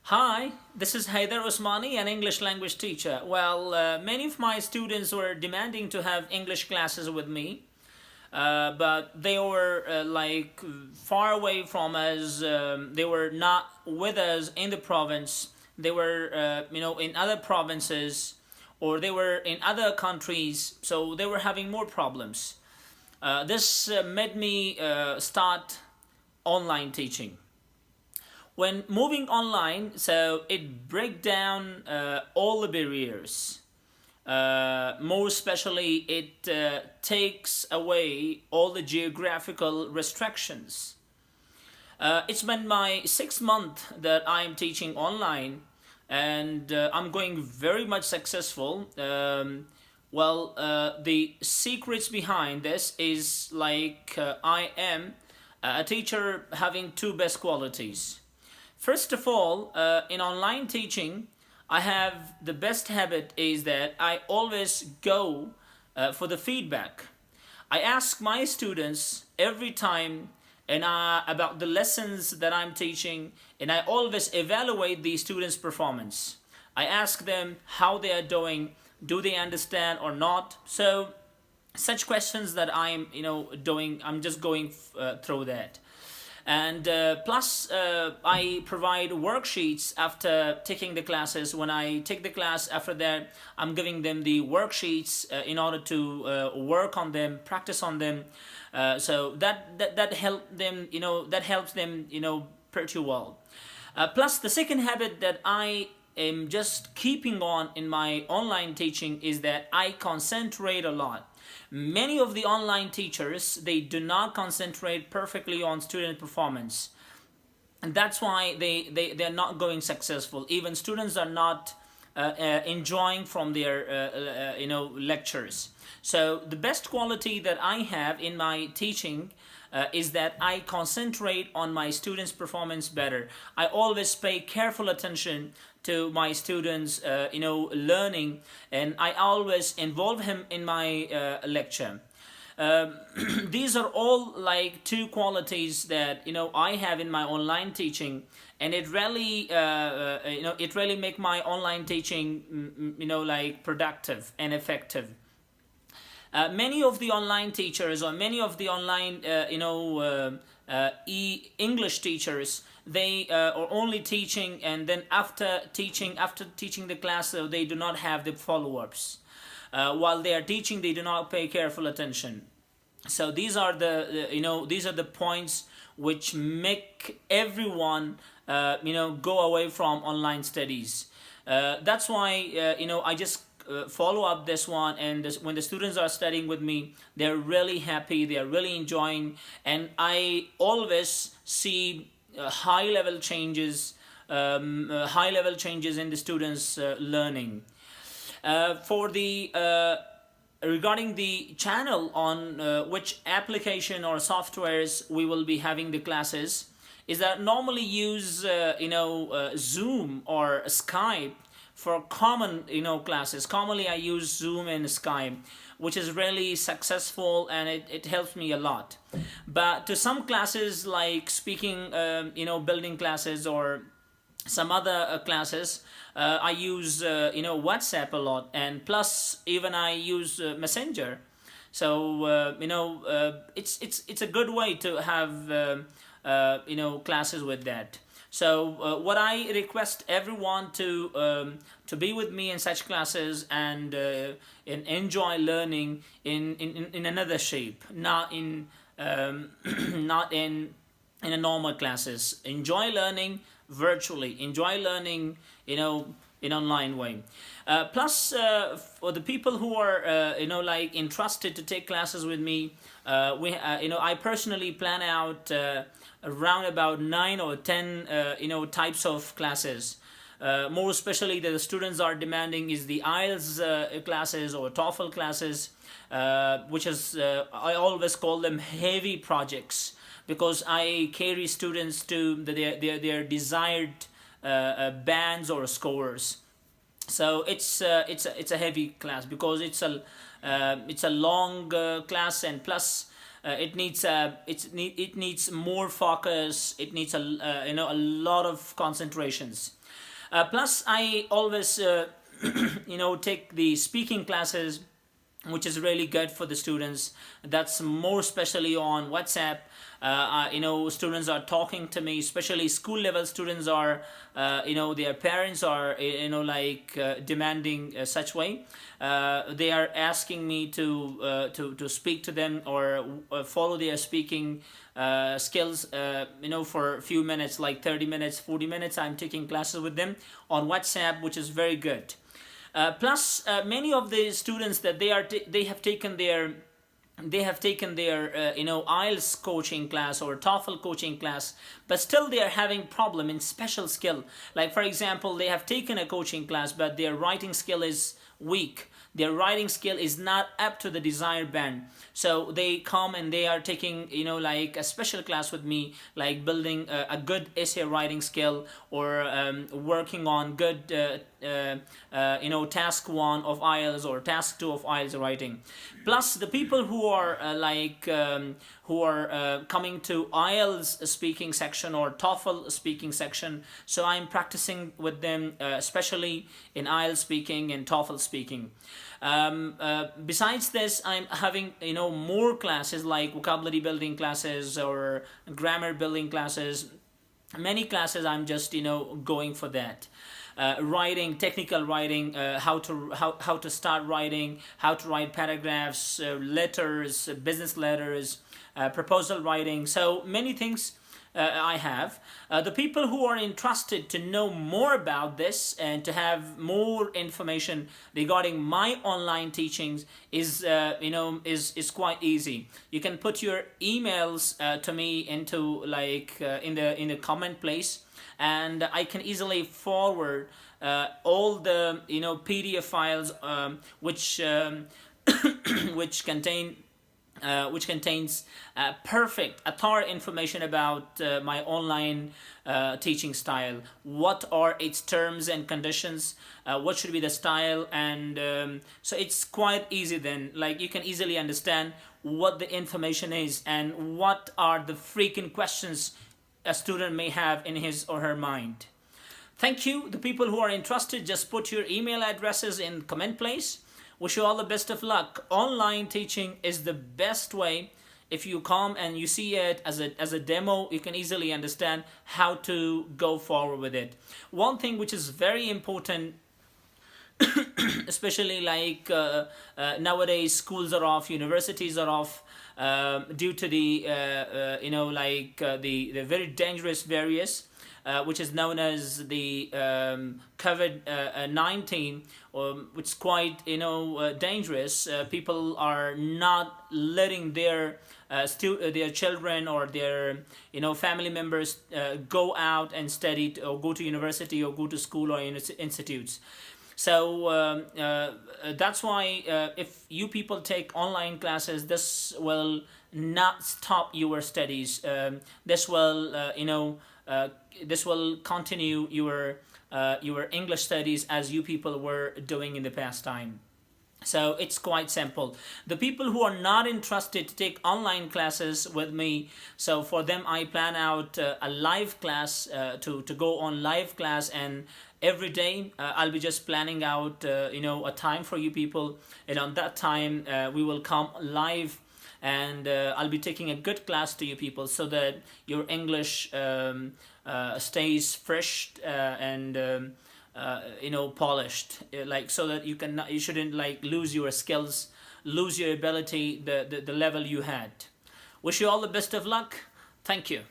Hi, this is Haider Usmani, an English language teacher. Many of my students were demanding to have English classes with me, but they were far away from us. They were not with us in the province. They were, in other provinces, or they were in other countries, so they were having more problems. This made me start online teaching. When moving online, so it break down all the barriers. More especially, it takes away all the geographical restrictions. It's been my 6 month that I'm teaching online, and I'm going very much successful. The secrets behind this is I am a teacher having two best qualities. First of all, in online teaching, I have the best habit is that I always go for the feedback. I ask my students every time about the lessons that I'm teaching, and I always evaluate the students' performance. I ask them how they are doing, do they understand or not. So such questions that I'm doing, I'm just going through that. And plus, I provide worksheets after taking the classes. When I take the class, after that I'm giving them the worksheets in order to work on them, practice on them. So that help them, that helps them, pretty well. Plus, the second habit that I am just keeping on in my online teaching is that I concentrate a lot. Many of the online teachers, they do not concentrate perfectly on student performance, and that's why they're not going successful. Even students are not enjoying from their lectures. So the best quality that I have in my teaching is that I concentrate on my students' performance better. I always pay careful attention to my students, learning, and I always involve him in my lecture. Um, these are all like two qualities that I have in my online teaching, and it really make my online teaching productive and effective. Many of the online teachers or many of the online English teachers, they are only teaching, and then after teaching the class, so they do not have the follow-ups. While they are teaching, they do not pay careful attention. So these are the points which make everyone go away from online studies. That's why I just follow up this one, and when the students are studying with me, they're really happy, they're really enjoying, and I always see high level changes in the students learning. For the Regarding the channel on which application or softwares we will be having the classes, is that normally use Zoom or Skype for common classes. Commonly I use Zoom and Skype, which is really successful, and it helps me a lot. But to some classes like speaking, building classes, or some other classes, I use WhatsApp a lot, and plus even I use Messenger. So it's a good way to have classes with that. So what I request everyone to be with me in such classes, and enjoy learning in another shape, not in not in a normal classes. Enjoy learning virtually. Enjoy learning, in online way. Plus, for the people who are, interested to take classes with me, I personally plan out around about 9 or 10, types of classes. More especially that the students are demanding is the IELTS classes or TOEFL classes, which is I always call them heavy projects, because I carry students to their desired bands or scores. So it's a heavy class, because it's a long class, and plus it needs more focus. It needs a lot of concentrations. Plus, I always take the speaking classes, which is really good for the students. That's more especially on WhatsApp. Students are talking to me, especially school level students are, their parents are, demanding such way. They are asking me to speak to them or follow their speaking skills, for a few minutes, like 30 minutes, 40 minutes. I'm taking classes with them on WhatsApp, which is very good. Plus, many of the students that they have taken their IELTS coaching class or TOEFL coaching class, but still they are having problem in special skill. Like for example, they have taken a coaching class, but their writing skill is weak. Their writing skill is not up to the desired band. So they come and they are taking, a special class with me, like building a good essay writing skill, or working on good, task 1 of IELTS or task 2 of IELTS writing. Plus, the people who are coming to IELTS speaking section or TOEFL speaking section, so I'm practicing with them, especially in IELTS speaking and TOEFL speaking. Besides this, I'm having more classes like vocabulary building classes or grammar building classes. Many classes I'm just going for that. Writing, technical writing, how to start writing, how to write paragraphs, letters, business letters, proposal writing. So many things I have. The people who are interested to know more about this and to have more information regarding my online teachings is quite easy. You can put your emails to me into in the comment place, and I can easily forward all the PDF files which which contains perfect, thorough information about my online teaching style. What are its terms and conditions? What should be the style? And so it's quite easy then. Like, you can easily understand what the information is and what are the frequent questions a student may have in his or her mind. Thank you. The people who are interested, just put your email addresses in comment place. Wish you all the best of luck. Online teaching is the best way. If you come and you see it as a demo, you can easily understand how to go forward with it. One thing which is very important, especially nowadays, schools are off, universities are off, due to the the very dangerous virus, which is known as the COVID-19, which is quite dangerous. People are not letting their children or their family members go out and study or go to university or go to school or institutes. So that's why if you people take online classes, this will not stop your studies. This will continue your English studies as you people were doing in the past time. So it's quite simple. The people who are not interested to take online classes with me, so for them I plan out a live class, to go on live class, and every day I'll be just planning out a time for you people, and on that time we will come live, and I'll be taking a good class to you people so that your English stays fresh and polished, so that you shouldn't lose your skills, lose your ability, the level you had. Wish you all the best of luck. Thank you.